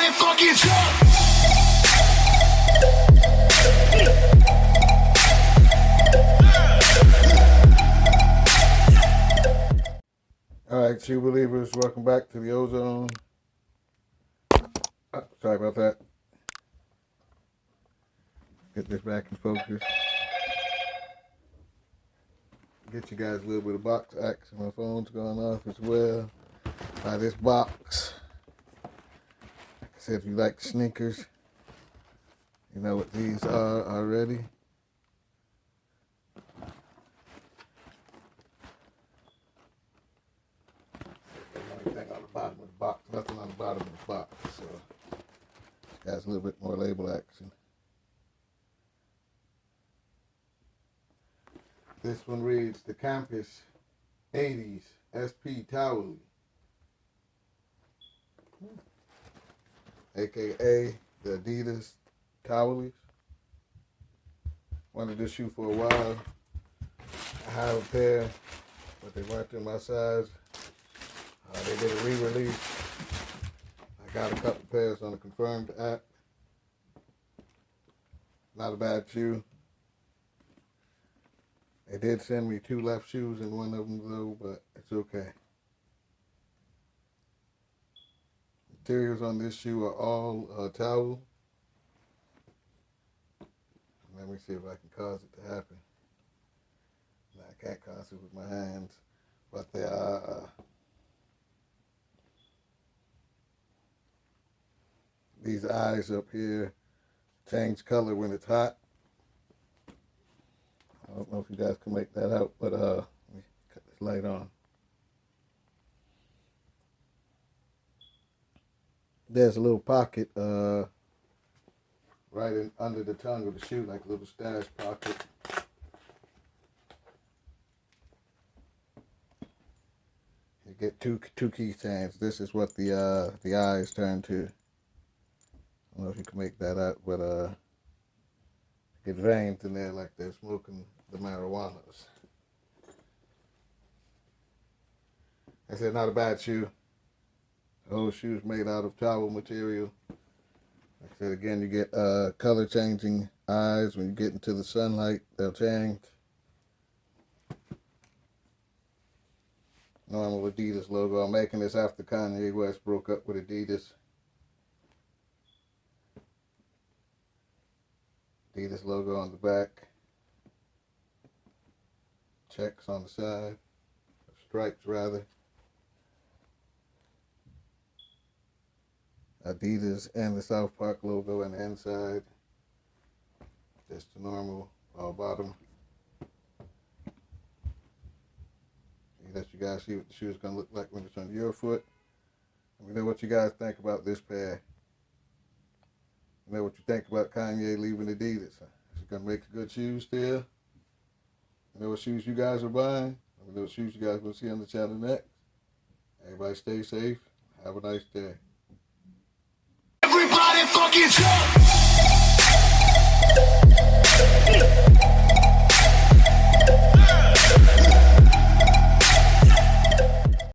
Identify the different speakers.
Speaker 1: Everybody fucking jump!
Speaker 2: Alright, shoe believers, welcome back to the Ozone. Sorry about that. Get this back in focus. Get you guys a little bit of box action. My phone's going off as well. By this box. Like I said, if you like sneakers, you know what these are already. Anything on the bottom of the box, nothing on the bottom of the box. So this guy's a little bit more label action. This one reads the Campus 80s SP Towelie, aka the Adidas Towelie. Wanted this shoe for a while. I have a pair, but they weren't in my size. They did a re-release. I got a couple pairs on the Confirmed app. Not a bad shoe. They did send me 2 left shoes in one of them though, but it's okay. Materials on this shoe are all towel. Let me see if I can cause it to happen. No, I can't cause it with my hands, but they are these eyes up here change color when it's hot. I don't know if you guys can make that out, but let me cut this light on. There's a little pocket right under the tongue of the shoe, like a little stash pocket. You get two keychains. This is what the eyes turn to. I don't know if you can make that out, but get veins in there like they're smoking the marijuanas. I said, not a bad shoe. The whole shoe's made out of towel material. Like I said, again, you get color changing eyes. When you get into the sunlight, they'll change. Normal Adidas logo. I'm making this after Kanye West broke up with Adidas. Adidas logo on the back. Checks on the side. Stripes, rather. Adidas and the SouthPark logo on the inside. Just the normal bottom. Let you guys see what the shoe is going to look like when it's on your foot. Let me know what you guys think about this pair. Let me know what you think about Kanye leaving Adidas. Is he going to make good shoes still? Let me know what shoes you guys are buying. Let me know what shoes you guys will see on the channel next. Everybody stay safe. Have a nice day.
Speaker 1: Everybody fucking jump!